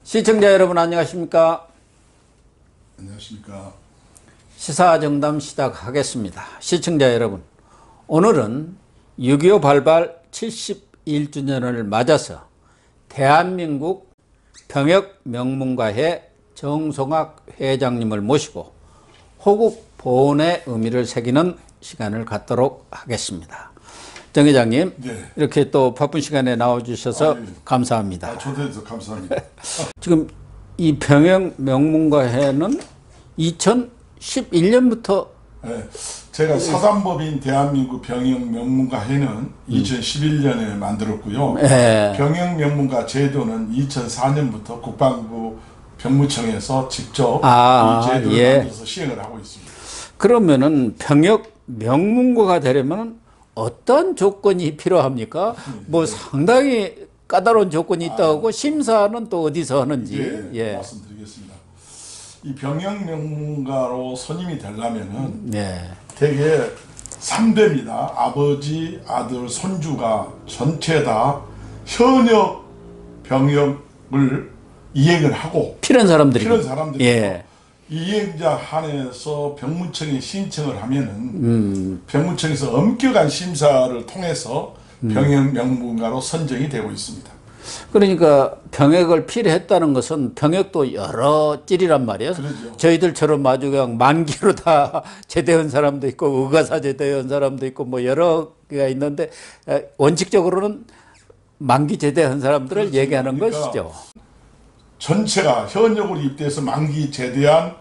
시청자 여러분 안녕하십니까? 안녕하십니까? 시사정담 시작하겠습니다. 시청자 여러분, 오늘은 6.25 발발 71주년을 맞아서 대한민국 병역명문가회 정송학 회장님을 모시고 호국 보훈의 의미를 새기는 시간을 갖도록 하겠습니다. 정 회장님, 네. 이렇게 또 바쁜 시간에 나와주셔서 감사합니다. 초대해서 감사합니다. 지금 이 병역명문가회는 2011년부터 네, 제가 사단법인 대한민국 병역명문가회는 2011년에 만들었고요. 네. 병역명문가 제도는 2004년부터 국방부 병무청에서 직접 이 제도를 예. 만들어서 시행을 하고 있습니다. 그러면은 병역명문가가 되려면 어떤 조건이 필요합니까? 뭐 상당히 까다로운 조건이 있다고 심사는 또 어디서 하는지 말씀드리겠습니다. 이 병역명문가로 선임이 되려면은 네. 대개 3대입니다. 아버지, 아들, 손주가 전체 다 현역 병역을 이행을 하고 필요한 사람들이 필요한 사람들이 예. 이행자 한해서 병무청에 신청을 하면은 병무청에서 엄격한 심사를 통해서 병역명문가로 선정이 되고 있습니다. 그러니까 병역을 필요했다는 것은 병역도 여러 찔이란 말이에요. 그러죠. 저희들처럼 아주 그냥 만기로 다 제대한 사람도 있고 의과사 제대한 사람도 있고 뭐 여러 개가 있는데 원칙적으로는 만기 제대한 사람들을 그렇죠. 얘기하는 그러니까 것이죠. 전체가 현역으로 입대해서 만기 제대한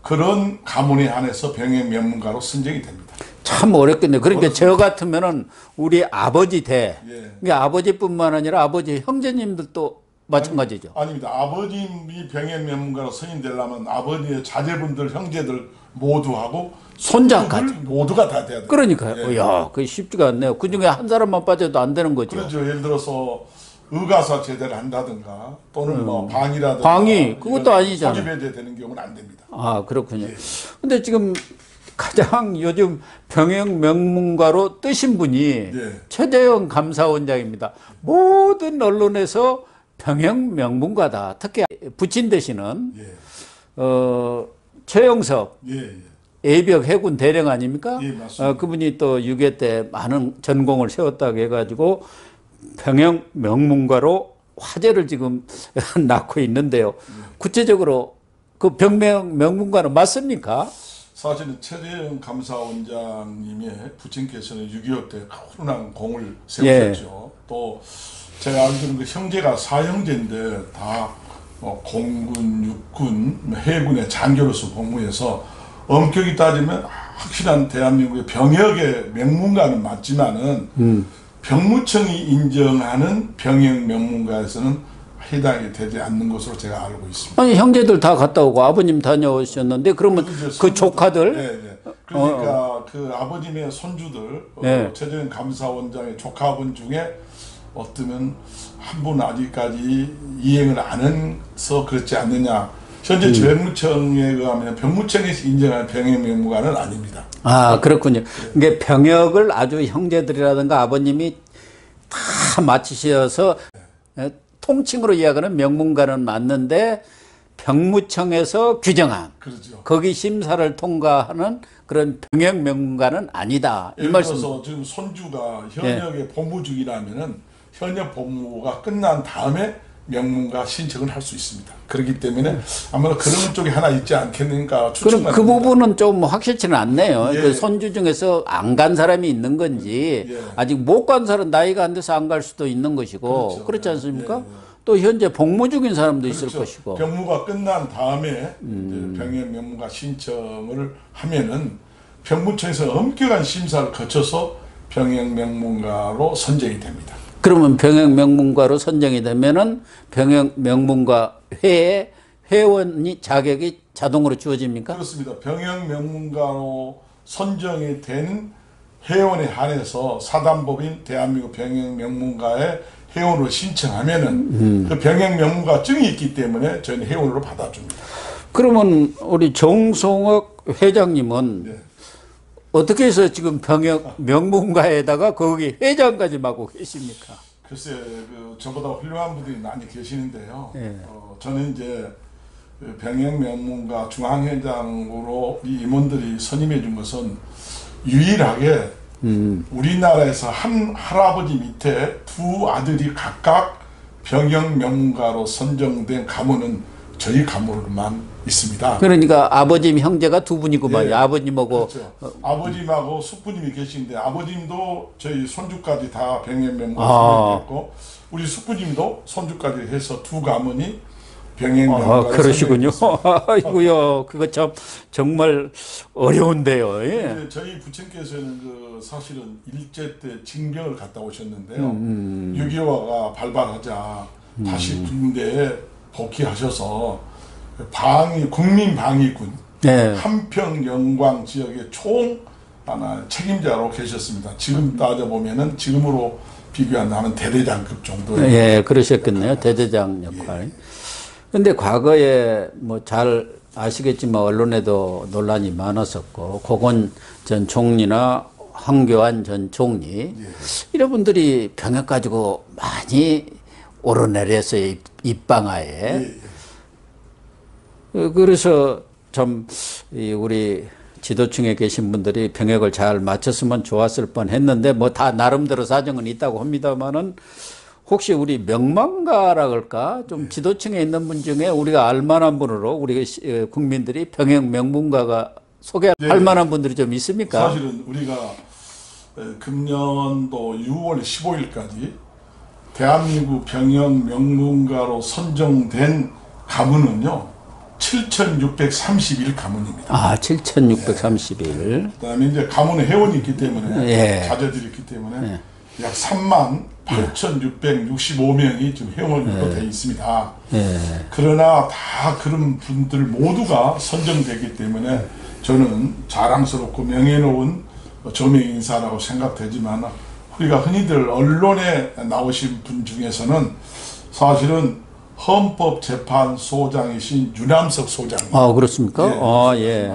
그런 가문에 한해서 병역명문가로 선정이 됩니다. 참 어렵겠네요. 그러니까 저 같으면은 우리 아버지 대, 예. 그러니까 아버지뿐만 아니라 아버지 형제님들도 마찬가지죠. 아닙니다. 아버님이 병역명문가로 선임되려면 아버지의 자제분들, 형제들 모두하고 손자까지 모두가 다 돼야 돼요. 그러니까요. 예. 야, 그게 쉽지가 않네요. 그 중에 한 사람만 빠져도 안 되는 거죠. 그렇죠. 예를 들어서 의과사 제대를 한다든가 또는 뭐 방이라든가 방위, 그것도 아니잖아요. 소집해제 되는 경우는 안 됩니다. 아, 그렇군요. 근데 지금 가장 요즘 병역명문가로 뜨신 분이 예. 최재형 감사원장입니다. 모든 언론에서 병역명문가다. 특히 부친 되시는 예. 최영석 예, 예. 예비역 해군 대령 아닙니까? 예, 맞습니다. 그분이 또 6.25 때 많은 전공을 세웠다고 해가지고 병역명문가로 화제를 지금 낳고 있는데요. 구체적으로 그 병역명문가는 맞습니까? 사실은 최재형 감사원장님의 부친께서는 6.25 때 훌륭한 공을 세우셨죠. 또 제가 알기로는 그 형제가 4형제인데 다 공군, 육군, 해군의 장교로서 복무해서 엄격히 따지면 확실한 대한민국의 병역의 명문가는 맞지만은 병무청이 인정하는 병역명문가에서는 해당이 되지 않는 것으로 제가 알고 있습니다. 아니 형제들 다 갔다 오고 아버님 다녀오셨는데 그러면 그 조카들 네. 그러니까 그 아버님의 손주들 네. 최재형 감사원장의 조카분 중에 어쩌면 한 분 아직까지 이행을 안 해서 그렇지 않느냐. 현재 병무청에 의하면 병무청에서 인정한 병역명문가는 아닙니다. 아 그렇군요. 이게 병역을 아주 형제들이라든가 아버님이 다 마치셔서 통칭으로 이야기하는 명문가는 맞는데 병무청에서 규정한 그렇죠. 거기 심사를 통과하는 그런 병역명문가는 아니다. 이 예를 말씀. 들어서 지금 손주가 현역의 복무 중이라면은 현역 복무가 끝난 다음에 명문가 신청을 할 수 있습니다. 그렇기 때문에 아마 그런 쪽이 하나 있지 않겠는가 그럼 추측만 그 합니다. 부분은 좀 확실치는 않네요. 예. 그 손주 중에서 안 간 사람이 있는 건지 예. 아직 못 간 사람 나이가 안 돼서 안 갈 수도 있는 것이고 그렇죠. 그렇지 않습니까? 예. 또 현재 복무 중인 사람도 있을 그렇죠. 것이고. 병무가 끝난 다음에 이제 병역명문가 신청을 하면은 병무청에서 엄격한 심사를 거쳐서 병역명문가로 선정이 됩니다. 그러면 병역명문가로 선정이 되면은 병역명문가 회에 회원이 자격이 자동으로 주어집니까? 그렇습니다. 병역명문가로 선정이 된 회원에 한해서 사단법인 대한민국 병역명문가의 회원으로 신청하면은 그 병역명문가증이 있기 때문에 저희는 회원으로 받아줍니다. 그러면 우리 정송학 회장님은 네. 어떻게 해서 지금 병역 명문가에다가 거기 회장까지 맡고 계십니까? 글쎄, 저보다 훌륭한 분들이 많이 계시는데요. 예. 저는 이제 병역명문가 중앙회장으로 이 임원들이 선임해 준 것은 유일하게 우리나라에서 한 할아버지 밑에 두 아들이 각각 병역명문가로 선정된 가문은 저희 가문만 있습니다. 그러니까 아버님 형제가 두 분이구만요. 예. 아버님하고 그렇죠. 아버님하고 숙부님이 계신데 아버님도 저희 손주까지 다 병역명문가 선정됐고 우리 숙부님도 손주까지 해서 두 가문이 병역명문가 그러시군요. 아이고요, 그거 참 정말 어려운데요. 예. 저희 부친께서는 사실은 일제 때 징병을 갔다 오셨는데요. 6.25가 발발하자 다시 군대에 복귀하셔서 국민방위군 네. 한평 영광 지역의 총 하나 책임자로 계셨습니다. 지금 따져보면은 지금으로 비교한다면 대대장급 정도예요. 예, 그러셨겠네요. 대대장 역할. 근데 과거에 뭐 잘 아시겠지만 언론에도 논란이 많았었고 고건 전 총리나 황교안 전 총리 이런 분들이 병역 가지고 많이 오르내렸어요. 입방아에. 그래서 참 우리 지도층에 계신 분들이 병역을 잘 마쳤으면 좋았을 뻔했는데 뭐 다 나름대로 사정은 있다고 합니다만은 혹시 우리 명망가라 그럴까 좀 지도층에 있는 분 중에 우리가 알만한 분으로 우리 국민들이 병역 명문가가 소개할 만한 분들이 좀 있습니까? 사실은 우리가 금년도 6월 15일까지 대한민국 병역 명문가로 선정된 가문은요 7,631 가문입니다. 아, 7,631. 그다음에 이제 가문에 회원이 있기 때문에 예. 자제들이 있기 때문에 약 38,665명이 지금 회원으로 되어 있습니다. 예. 그러나 다 그런 분들 모두가 선정되기 때문에 저는 자랑스럽고 명예로운 저명 인사라고 생각되지만 우리가 흔히들 언론에 나오신 분 중에서는 사실은 헌법재판소장이신 유남석 소장님. 아, 그렇습니까? 예, 예.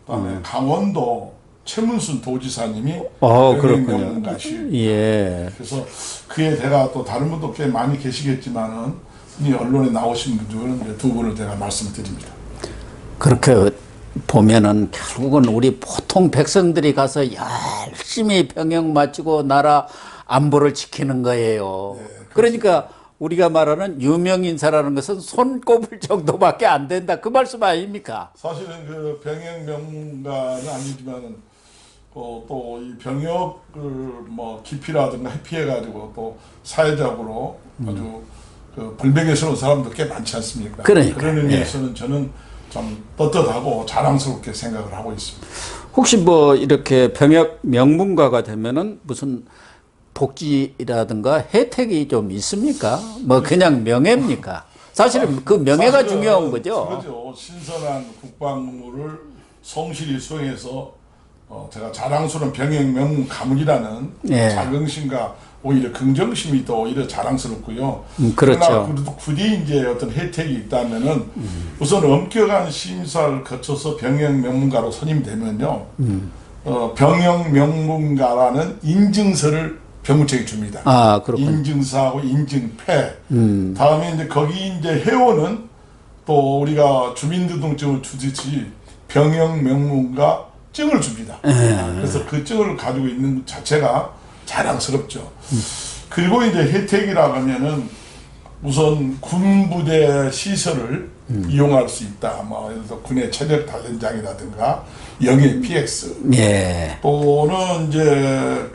그다음에 강원도 최문순 도지사님이 그렇군요. 명문가시. 예. 그래서 그에 제가 또 다른 분도 꽤 많이 계시겠지만은 이 언론에 나오신 분 중에는 두 분을 제가 말씀드립니다. 그렇게 보면은 결국은 우리 보통 백성들이 가서 열심히 병역 마치고 나라 안보를 지키는 거예요. 그러니까 우리가 말하는 유명 인사라는 것은 손꼽을 정도밖에 안 된다. 그 말씀 아닙니까? 사실은 그 병역 명문가는 아니지만은 또 이 병역을 뭐 기피라든가 회피해가지고 또 사회적으로 아주 그 불명예스러운 사람도 꽤 많지 않습니까? 그러니까, 그런 의미에서는 저는 좀 떳떳하고 자랑스럽게 생각을 하고 있습니다. 혹시 뭐 이렇게 병역 명문가가 되면은 무슨 복지라든가 혜택이 좀 있습니까? 뭐 그냥 명예입니까? 사실은 그 명예가 사실은 중요한 거죠. 그렇죠. 신선한 국방무를 성실히 수행해서 제가 자랑스러운 병역 명문 가문이라는 예. 자긍심과 오히려 긍정심이 더 오히려 자랑스럽고요. 그렇죠. 그러나 굳이 이제 어떤 혜택이 있다면은 우선 엄격한 심사를 거쳐서 병역 명문가로 선임되면요. 병역 명문가라는 인증서를 병무청이 줍니다. 아, 그렇군요. 인증서하고 인증패. 다음에 이제 거기 이제 회원은 또 우리가 주민등록증을 주듯이 병역 명문가 증을 줍니다. 그래서 그 증을 가지고 있는 것 자체가 자랑스럽죠. 그리고 이제 혜택이라고 하면은 우선 군부대 시설을 이용할 수 있다. 뭐 예를 들어서 군의 체력 단련장이라든가 영예 PX. 예. 또는 이제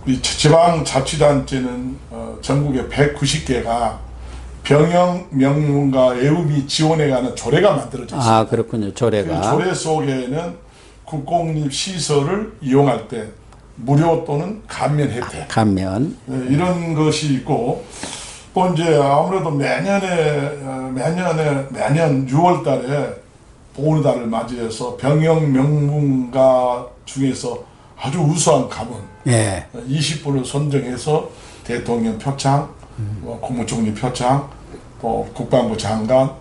우리 지방자치단체는 전국에 190개가 병역 명문가 애우미 지원에 관한 조례가 만들어져 있습니다. 아, 그렇군요. 조례가. 그 조례 속에는 국공립 시설을 이용할 때 무료 또는 감면 혜택. 감면. 이런 것이 있고 또 이제 아무래도 매년 6월 달에 보훈달을 맞이해서 병역 명문가 중에서 아주 우수한 가문 예. 20분을 선정해서 대통령 표창, 국무총리 표창, 또 국방부 장관,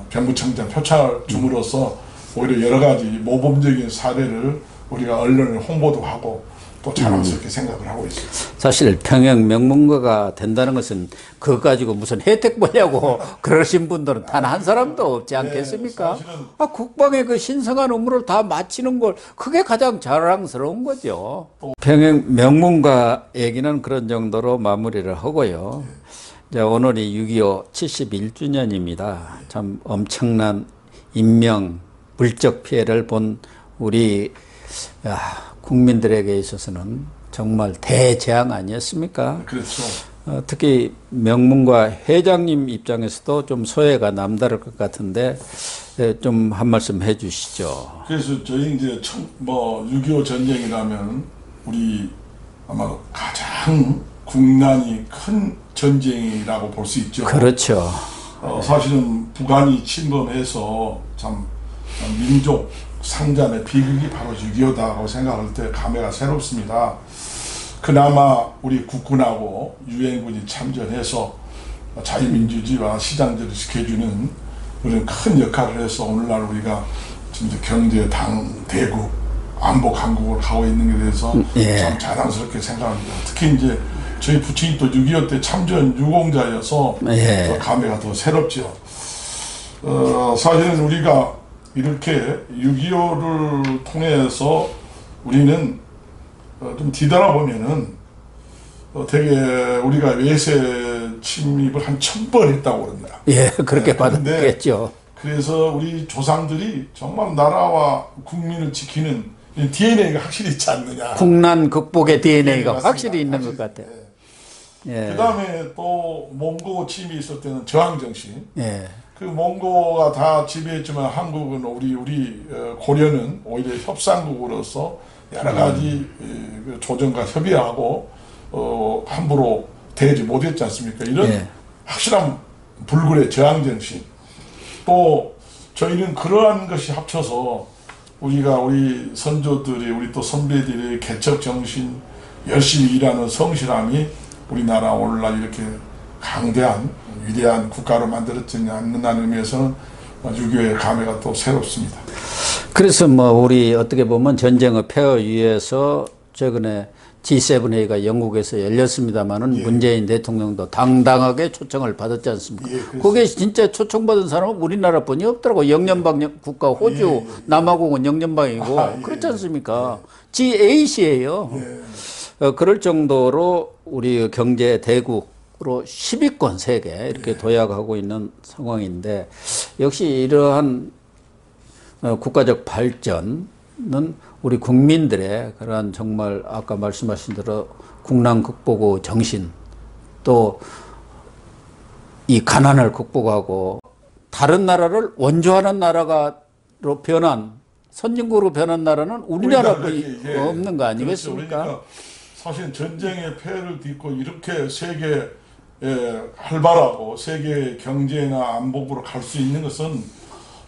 병무청장 표창을 줌으로써 오히려 여러 가지 모범적인 사례를 우리가 언론에 홍보도 하고 또 자랑스럽게 생각을 하고 있습니다. 사실 평양 명문가가 된다는 것은 그거 가지고 무슨 혜택 보려고 그러신 분들은 단 한 사람도 없지 않겠습니까? 사실은 국방의 그 신성한 업무를 다 마치는 걸 그게 가장 자랑스러운 거죠. 평양 명문가 얘기는 그런 정도로 마무리를 하고요. 이제 오늘이 6.25 71주년입니다. 참 엄청난 인명, 물적 피해를 본 우리 국민들에게 있어서는 정말 대재앙 아니었습니까? 그렇죠. 특히 명문가 회장님 입장에서도 좀 소외가 남다를 것 같은데 좀 한 말씀 해주시죠. 그래서 저희 이제 6.25 전쟁이라면 우리 아마 가장 국난이 큰 전쟁이라고 볼 수 있죠. 그렇죠. 사실은 북한이 침범해서 참 민족 상잔의 비극이 바로 6.25다고 생각할 때 감회가 새롭습니다. 그나마 우리 국군하고 유엔군이 참전해서 자유민주주의와 시장제를 지켜주는 그런 큰 역할을 해서 오늘날 우리가 지금 경제 대국, 안보 강국을 가고 있는 게 대해서 참 자랑스럽게 생각합니다. 특히 이제 저희 부친이 또 6.25 때 참전 유공자여서 더 감회가 더 새롭죠. 사실은 우리가 이렇게 6.25를 통해서 우리는 좀 뒤돌아보면은 되게 우리가 외세 침입을 한 1000번 했다고 그런다. 예, 그렇게 받았겠죠. 그래서 우리 조상들이 정말 나라와 국민을 지키는 DNA가 확실히 있지 않느냐. 국난 극복의 DNA가 맞습니다. 확실히 있는 것 같아요. 예. 그 다음에 또 몽고 침입이 있을 때는 저항정신. 예. 그 몽고가 다 지배했지만 한국은 우리 고려는 오히려 협상국으로서 여러 가지 그 조정과 협의하고 함부로 대지 못했지 않습니까? 이런 확실한 불굴의 저항정신. 또 저희는 그러한 것이 합쳐서 우리 선조들이 우리 또 선배들의 개척정신, 열심히 일하는 성실함이 우리나라 오늘날 이렇게 강대한 위대한 국가로 만들어지지 않는다는 의미에서는 6.25의 감회가 또 새롭습니다. 그래서 우리 어떻게 보면 전쟁의 폐허 위해서 최근에 G7회의가 영국에서 열렸습니다마는 문재인 대통령도 당당하게 초청을 받았지 않습니까? 그게 진짜 초청받은 사람은 우리나라뿐이 없더라고. 영연방 국가 호주, 남아공은 영연방이고 그렇지 않습니까? G8이에요. 그럴 정도로 우리 경제 대국으로 10위권 세계 이렇게 도약하고 있는 상황인데 역시 이러한 국가적 발전은 우리 국민들의 그러한 정말 아까 말씀하신 대로 국난 극복의 정신 또 이 가난을 극복하고 다른 나라를 원조하는 나라로 변한 선진국으로 변한 나라는 우리나라뿐이 없는 거 아니겠습니까? 그러니까 사실 전쟁의 폐해를 딛고 이렇게 세계에 활발하고 세계 경제나 안보부로 갈 수 있는 것은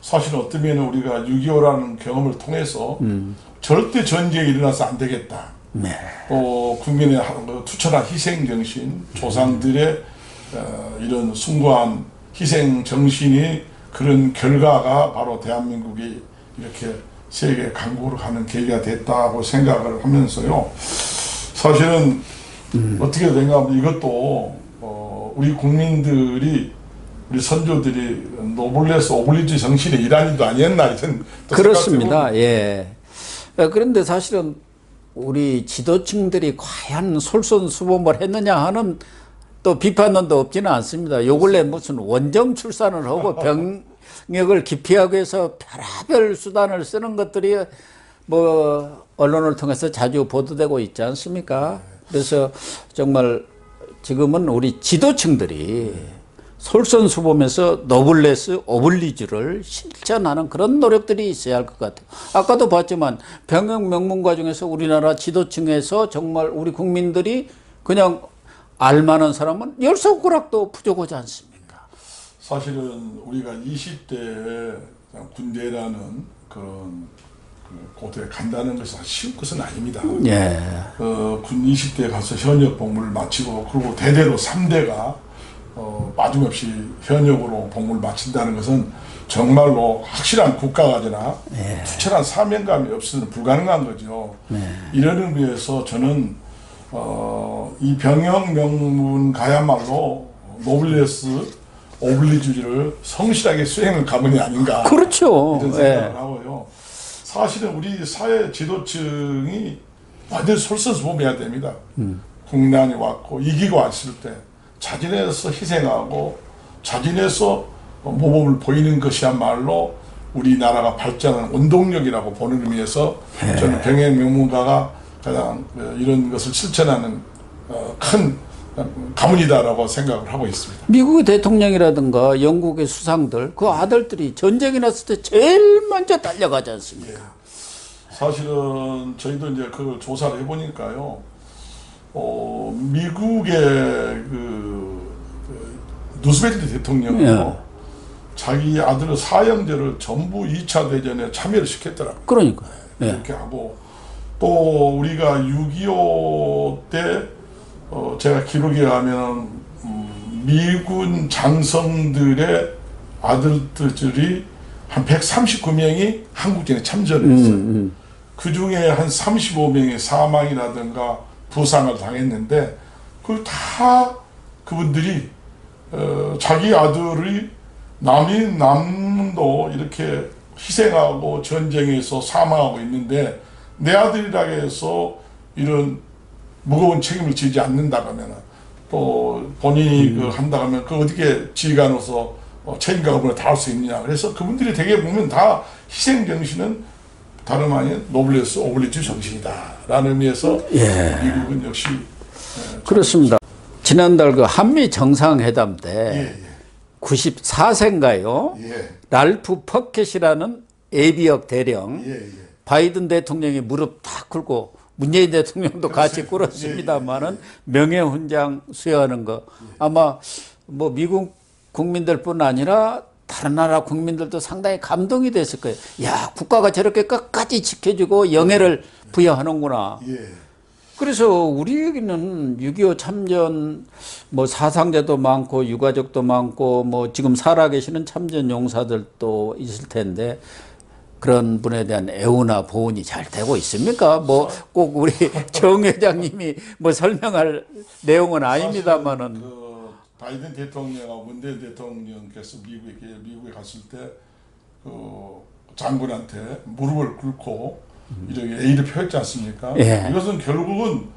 사실 어쩌면 우리가 6.25라는 경험을 통해서 절대 전쟁이 일어나서 안 되겠다. 또 국민의 투철한 희생정신, 조상들의 이런 숭고한 희생정신이 그런 결과가 바로 대한민국이 이렇게 세계 강국으로 가는 계기가 됐다고 생각을 하면서요. 사실은 어떻게 생각하면 이것도 우리 국민들이 우리 선조들이 노블레스 오블리주 정신의 일환이도 아니었나 이런 그렇습니다. 예. 그런데 사실은 우리 지도층들이 과연 솔선수범을 했느냐 하는 또 비판론도 없지는 않습니다. 요 근래 무슨 원정 출산을 하고 병역을 기피하기 위해서 별의별 수단을 쓰는 것들이 언론을 통해서 자주 보도되고 있지 않습니까? 그래서 정말 지금은 우리 지도층들이 솔선수범해서 노블레스 오블리주를 실천하는 그런 노력들이 있어야 할 것 같아요. 아까도 봤지만 병역 명문가 중에서 우리나라 지도층에서 정말 우리 국민들이 그냥 알만한 사람은 10손가락도 부족하지 않습니까? 사실은 우리가 20대에 군대라는 그런 고대에 간다는 것은 쉬운 것은 아닙니다. 예. 군 20대에 가서 현역 복무를 마치고 그리고 대대로 3대가 빠짐없이 현역으로 복무를 마친다는 것은 정말로 확실한 국가가지나 투철한 사명감이 없으면 불가능한 거죠. 이런 의미에서 저는 이 병영 명문 가야말로 노블레스 오블리주를 성실하게 수행한 가문이 아닌가. 그렇죠. 이런 생각을 하고요. 사실은 우리 사회 지도층이 완전히 솔선수범해야 됩니다. 국난이 왔고 이기고 왔을 때 자진해서 희생하고 자진해서 모범을 보이는 것이야말로 우리나라가 발전하는 원동력이라고 보는 의미에서 저는 병행 명문가가 가장 이런 것을 실천하는 큰 가문이다라고 생각을 하고 있습니다. 미국의 대통령이라든가 영국의 수상들 그 아들들이 전쟁이 났을 때 제일 먼저 달려가지 않습니까? 사실은 저희도 이제 그걸 조사를 해보니까요, 미국의 누스벨트 대통령이요, 자기 아들 사형제를 전부 2차 대전에 참여를 시켰더라고요. 그러니까. 이렇게 하고, 또 우리가 6.25 때 제가 기록에 하면 미군 장성들의 아들들이 한 139명이 한국전에 참전을 했어요. 그 중에 한 35명이 사망이라든가 부상을 당했는데 그 다 그분들이 자기 아들이 남도 이렇게 희생하고 전쟁에서 사망하고 있는데 내 아들이라 해서 이런 무거운 책임을 지지 않는다 하면 또 본인이 한다 하면 그 어떻게 지휘관으로서 책임감을 다할 수 있느냐. 그래서 그분들이 되게 보면 다 희생 정신은 다름 아닌 노블레스 오블리주 정신이다라는 의미에서 미국은 역시 그렇습니다. 지난달 그 한미 정상회담 때 94세인가요? 랄프 퍼켓이라는 예비역 대령 바이든 대통령이 무릎 탁 꿇고 문재인 대통령도 같이 꿇었습니다만은 명예훈장 수여하는 거 아마 뭐 미국 국민들뿐 아니라 다른 나라 국민들도 상당히 감동이 됐을 거예요. 야, 국가가 저렇게 끝까지 지켜주고 영예를 부여하는구나. 그래서 우리 여기는 6.25 참전 뭐 사상자도 많고 유가족도 많고 뭐 지금 살아계시는 참전 용사들도 있을 텐데 그런 분에 대한 애우나 보훈이 잘 되고 있습니까? 뭐 꼭 우리 정 회장님이 뭐 설명할 내용은 아닙니다만은. 바이든 대통령하고 문재인 대통령께서 미국에 갔을 때 그 장군한테 무릎을 꿇고 이렇게 A를 표했지 않습니까? 이것은 결국은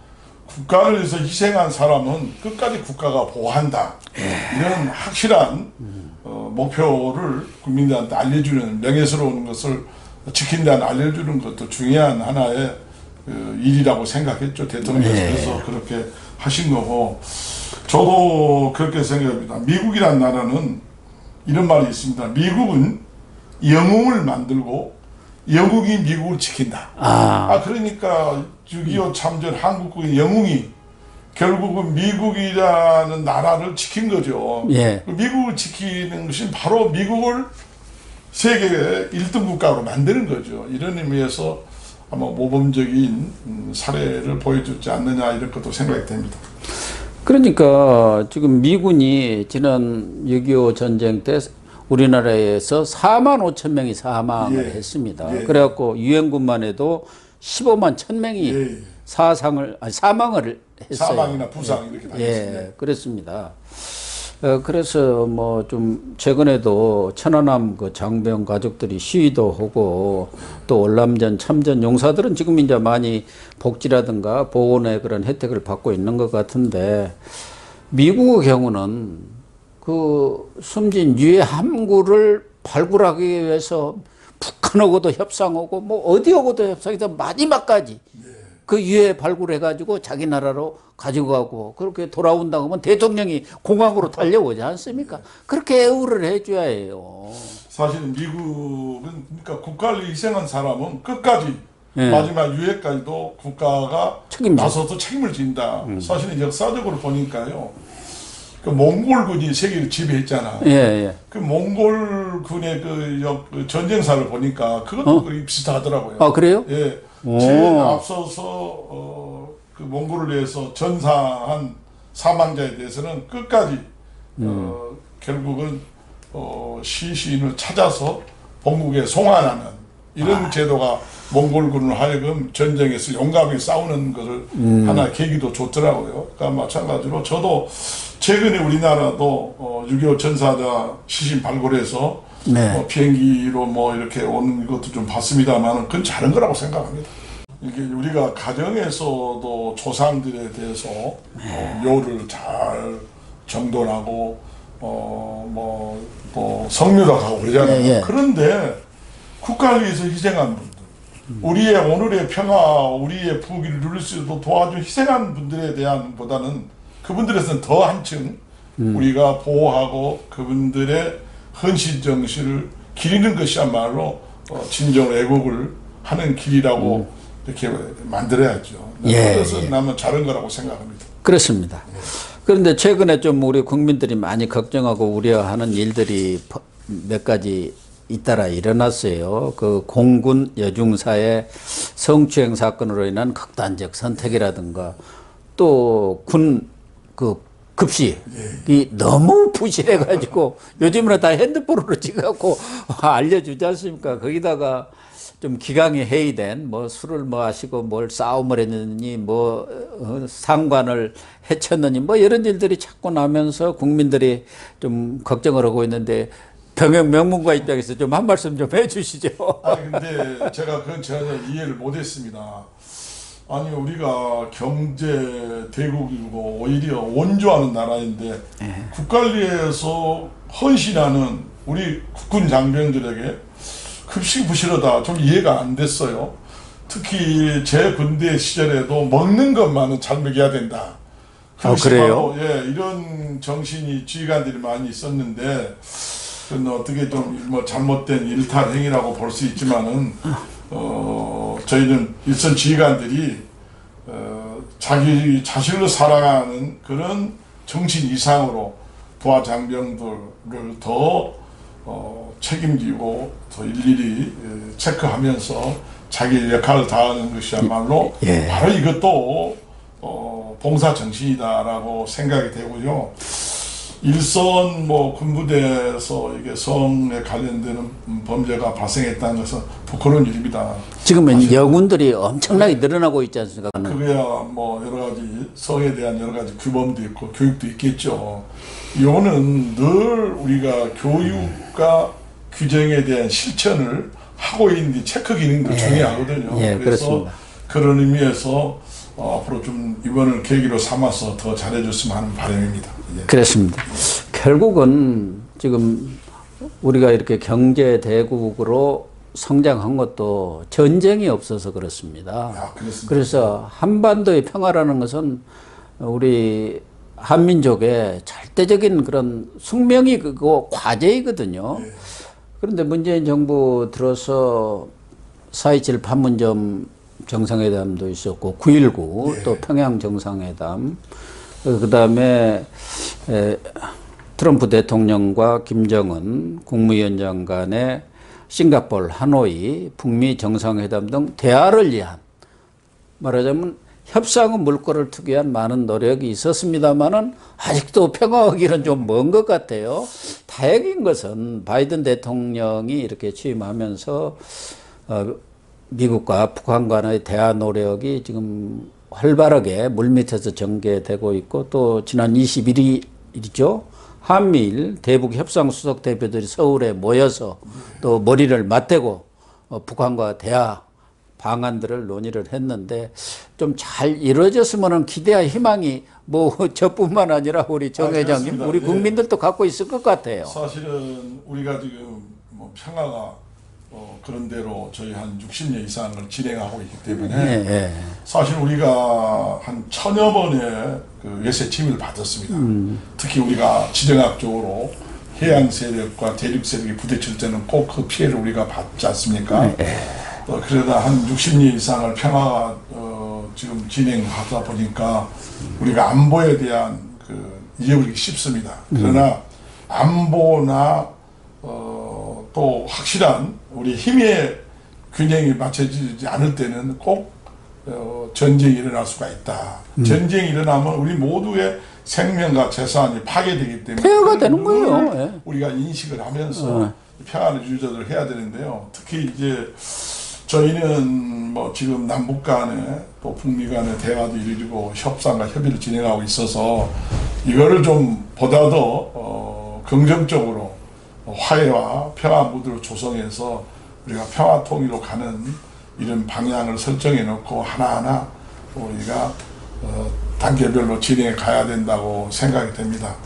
국가를 위해서 희생한 사람은 끝까지 국가가 보호한다. 이런 확실한 목표를 국민들한테 알려주는 명예스러운 것을 지킨다는 알려주는 것도 중요한 하나의 일이라고 생각했죠. 대통령께서 그렇게 하신 거고 저도 그렇게 생각합니다. 미국이란 나라는 이런 말이 있습니다. 미국은 영웅을 만들고 영국이 미국을 지킨다. 그러니까 6.25 참전 한국의 영웅이 결국은 미국이라는 나라를 지킨 거죠. 미국을 지키는 것이 바로 미국을 세계 1등 국가로 만드는 거죠. 이런 의미에서 아마 모범적인 사례를 보여주지 않느냐 이런 것도 생각이 됩니다. 그러니까 지금 미군이 지난 6.25 전쟁 때 우리나라에서 4만 5천 명이 사망을 했습니다. 그래갖고 유엔군만 해도 15만 1천 명이 사망을 했어요. 사망이나 부상 이렇게 당했습니다. 그렇습니다. 그래서 뭐 좀 최근에도 천안함 그 장병 가족들이 시위도 하고 또 월남전 참전 용사들은 지금 이제 많이 복지라든가 보훈의 그런 혜택을 받고 있는 것 같은데 미국의 경우는 그 숨진 유해 함구를 발굴하기 위해서 북한하고도 협상하고 뭐 어디하고도 협상해서 마지막까지 그 유해 발굴해가지고 자기 나라로 가지고 가고 그렇게 돌아온다고 하면 대통령이 공항으로 달려오지 않습니까? 그렇게 애우를 해줘야 해요. 사실은 미국은 그러니까 국가를 희생한 사람은 끝까지 마지막 유해까지도 국가가 나서서 책임을 진다. 사실은 역사적으로 보니까요. 그 몽골군이 세계를 지배했잖아. 그 몽골군의 그 전쟁사를 보니까 그것도 비슷하더라고요. 아, 그래요? 제일 앞서서 그 몽골을 위해서 전사한 사망자에 대해서는 끝까지 결국은 시신을 찾아서 본국에 송환하는 이런 제도가 몽골군을 하여금 전쟁에서 용감히 싸우는 것을 하나 계기도 줬더라고요. 그러니까 마찬가지로 저도 최근에 우리나라도 6.25 전사자 시신 발굴해서 네. 비행기로 이렇게 오는 것도 좀 봤습니다만 그건 잘한 거라고 생각합니다. 이게 우리가 가정에서도 조상들에 대해서 묘를 잘 정돈하고 또 성묘도 하고 그러잖아요. 예, 예. 그런데 국가를 위해서 희생한 분들, 우리의 오늘의 평화, 우리의 부귀를 누릴 수 있도록 도와준 희생한 분들에 대한 보다는 그분들에서는 더 한층 우리가 보호하고 그분들의 헌신 정신을 기리는 것이야말로 진정 애국을 하는 길이라고 이렇게 만들어야죠. 예, 그래서 예. 나는 잘한 거라고 생각합니다. 그렇습니다. 그런데 최근에 좀 우리 국민들이 많이 걱정하고 우려하는 일들이 몇 가지 잇따라 일어났어요. 그 공군 여중사의 성추행 사건으로 인한 극단적 선택이라든가 또 군 그 급식이 너무 부실해가지고 요즘은 다 핸드폰으로 찍어갖고 알려주지 않습니까? 거기다가 좀 기강이 해이된 술을 마시고 뭘 싸움을 했느니 상관을 해쳤느니 이런 일들이 자꾸 나면서 국민들이 좀 걱정을 하고 있는데 병역 명문가 입장에서 좀 한 말씀 좀 해주시죠. 아니 근데 제가 그건 전혀 이해를 못했습니다. 아니 우리가 경제 대국이고 오히려 원조하는 나라인데 국가를 위해서 헌신하는 우리 국군 장병들에게 급식 부실하다 좀 이해가 안 됐어요. 특히 제 군대 시절에도 먹는 것만은 잘 먹여야 된다. 그래요? 이런 정신이 지휘관들이 많이 있었는데 그건 어떻게 좀 잘못된 일탈 행위라고 볼 수 있지만은 저희는 일선 지휘관들이 자기 자신을 사랑하는 그런 정신 이상으로 부하 장병들을 더 책임지고 더 일일이 체크하면서 자기 역할을 다하는 것이야말로 바로 이것도 봉사 정신이다라고 생각이 되고요. 일선 군부대에서 이게 성에 관련되는 범죄가 발생했다는 것은 부끄러운 일입니다. 지금은 여군들이 엄청나게 늘어나고 있지 않습니까? 그거야 여러 가지 성에 대한 여러 가지 규범도 있고 교육도 있겠죠. 이거는 늘 우리가 교육과 규정에 대한 실천을 하고 있는 체크 기능도 중요하거든요. 그래서 그렇습니다. 그런 의미에서 앞으로 좀 이번을 계기로 삼아서 더 잘해줬으면 하는 바람입니다. 그렇습니다. 결국은 지금 우리가 이렇게 경제 대국으로 성장한 것도 전쟁이 없어서 그렇습니다. 그래서 한반도의 평화라는 것은 우리 한민족의 절대적인 그런 숙명이고 과제이거든요. 그런데 문재인 정부 들어서 4.27 판문점 정상회담도 있었고 9.19 또 평양 정상회담 그다음에 트럼프 대통령과 김정은 국무위원장 간의 싱가포르 하노이 북미 정상회담 등 대화를 위한 말하자면 협상은 물꼬를 트기 위한 많은 노력이 있었습니다만은 아직도 평화하기는 좀 먼 것 같아요. 다행인 것은 바이든 대통령이 이렇게 취임하면서 미국과 북한 간의 대화 노력이 지금 활발하게 물밑에서 전개되고 있고 또 지난 21일이죠. 한미일 대북 협상 수석 대표들이 서울에 모여서 또 머리를 맞대고 북한과 대화 방안들을 논의를 했는데 좀 잘 이루어졌으면 기대와 희망이 저뿐만 아니라 우리 정 회장님, 우리 국민들도 갖고 있을 것 같아요. 사실은 우리가 지금 평화가 그런 대로 저희 한 60년 이상을 진행하고 있기 때문에 사실 우리가 한 1000여 번의 그 외세 침입을 받았습니다. 특히 우리가 지정학적으로 해양 세력과 대륙 세력이 부딪힐 때는 꼭 그 피해를 우리가 받지 않습니까? 그러다 한 60년 이상을 평화가 지금 진행하다 보니까 우리가 안보에 대한 이해하기 쉽습니다. 그러나 안보나 또 확실한 우리 힘의 균형이 맞춰지지 않을 때는 꼭 전쟁이 일어날 수가 있다. 전쟁이 일어나면 우리 모두의 생명과 재산이 파괴되기 때문에 폐허가 되는 늘 거예요. 예. 우리가 인식을 하면서 평화를 유지를 해야 되는데요. 특히 이제 저희는 뭐 지금 남북 간에 또 북미 간의 대화도 이루어지고 협상과 협의를 진행하고 있어서 이거를 좀 보다 더 긍정적으로 화해와 평화 무드를 조성해서 우리가 평화 통일로 가는 이런 방향을 설정해 놓고 하나하나 우리가 단계별로 진행해 가야 된다고 생각이 됩니다.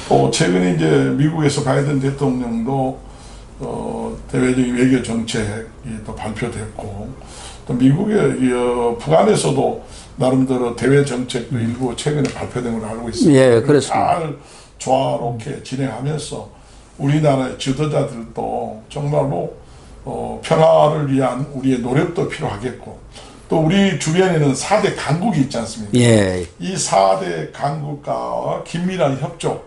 또 최근에 이제 미국에서 바이든 대통령도 대외적인 외교 정책이 또 발표됐고 또 미국의 북한에서도 나름대로 대외 정책도 일부 최근에 발표된 걸로 알고 있습니다. 예, 그렇습니다. 잘 조화롭게 진행하면서 우리나라의 지도자들도 정말로 평화를 위한 우리의 노력도 필요하겠고 또 우리 주변에는 4대 강국이 있지 않습니까? 예. 이 4대 강국과 긴밀한 협조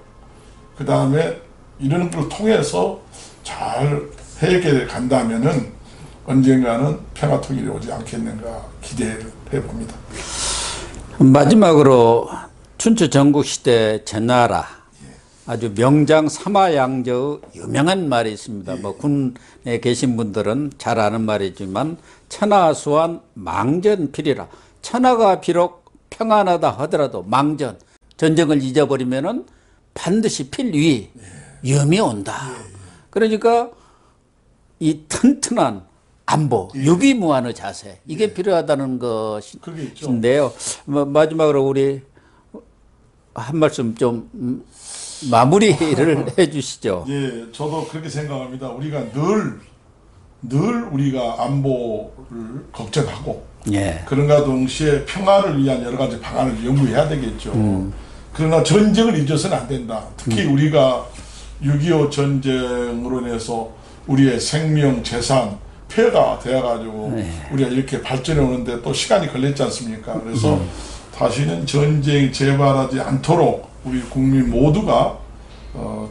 그 다음에 이런 걸 통해서 잘 해결해 간다면은 언젠가는 평화 통일이 오지 않겠는가 기대를 해봅니다. 마지막으로 춘추 전국시대 전나라 아주 명장 삼화양저의 유명한 말이 있습니다. 뭐 군에 계신 분들은 잘 아는 말이지만 천하수환 망전필이라. 천하가 비록 평안하다 하더라도 망전, 전쟁을 잊어버리면은 반드시 필위, 위험이 온다. 그러니까 이 튼튼한 안보, 유비무환의 자세 이게 필요하다는 것인데요. 마지막으로 우리 한 말씀 좀 마무리를 해주시죠. 예, 저도 그렇게 생각합니다. 우리가 늘 우리가 안보를 걱정하고 예. 그런가 동시에 평화를 위한 여러 가지 방안을 연구해야 되겠죠. 그러나 전쟁을 잊어서는 안 된다. 특히 우리가 6.25 전쟁으로 인해서 우리의 생명, 재산, 폐해가 되어가지고 우리가 이렇게 발전해 오는데 또 시간이 걸렸지 않습니까? 그래서 다시는 전쟁이 재발하지 않도록 우리 국민 모두가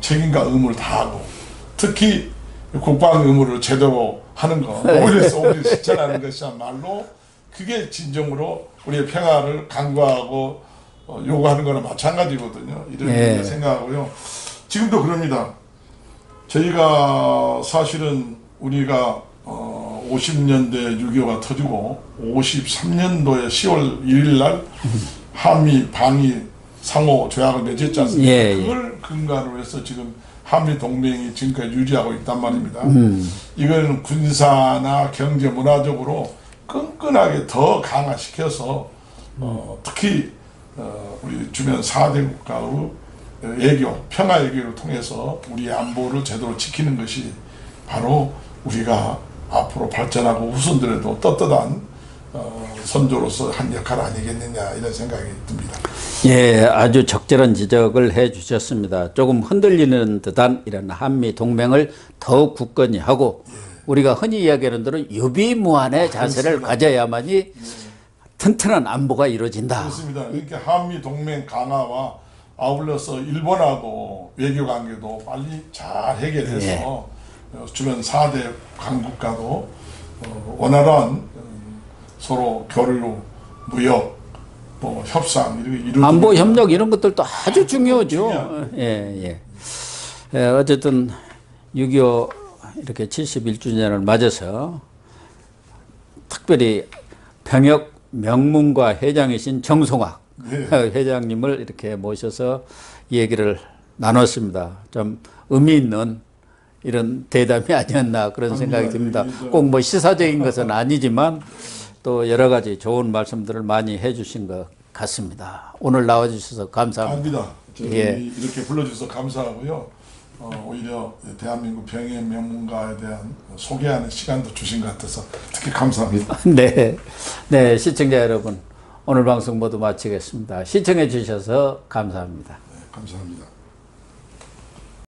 책임과 의무를 다하고 특히 국방 의무를 제대로 하는 것, 오히려 실천하는 것이야말로 그게 진정으로 우리의 평화를 강구하고 요구하는 거나 마찬가지거든요. 이런 생각하고요. 지금도 그럽니다. 저희가 사실은 우리가 50년대 6.25가 터지고 53년도에 10월 1일 날 한미 방위 상호 조약을 맺었지 않습니까? 그걸 근간으로 해서 지금 한미 동맹이 지금까지 유지하고 있단 말입니다. 이거는 군사나 경제, 문화적으로 끈끈하게 더 강화시켜서 특히 우리 주변 4대 국가의 외교, 평화 외교를 통해서 우리의 안보를 제대로 지키는 것이 바로 우리가 앞으로 발전하고 후손들에도 떳떳한 선조로서 한 역할 아니겠느냐 이런 생각이 듭니다. 예, 아주 적절한 지적을 해 주셨습니다. 조금 흔들리는 듯한 이런 한미 동맹을 더욱 굳건히 하고 우리가 흔히 이야기하는 대로 유비무환의 자세를 가져야만이 튼튼한 안보가 이루어진다. 그렇습니다. 이렇게 한미 동맹 강화와 아울러서 일본하고 외교 관계도 빨리 잘 해결해서 주변 4대 강국과도 원활한 서로 교류, 무역, 뭐 협상 이런 안보 협력 이런 것들도 아주 중요하죠. 어쨌든 6.25 이렇게 71주년을 맞아서 특별히 병역 명문과 회장이신 정송학 회장님을 이렇게 모셔서 얘기를 나눴습니다. 좀 의미 있는 이런 대담이 아니었나 그런 생각이 듭니다. 꼭 뭐 시사적인 것은 아니지만 또 여러 가지 좋은 말씀들을 많이 해주신 것 같습니다. 오늘 나와주셔서 감사합니다. 아닙니다. 이렇게 불러주셔서 감사하고요. 오히려 대한민국 병역 명문가에 대한 소개하는 시간도 주신 것 같아서 특히 감사합니다. 네, 시청자 여러분 오늘 방송 모두 마치겠습니다. 시청해 주셔서 감사합니다. 네, 감사합니다.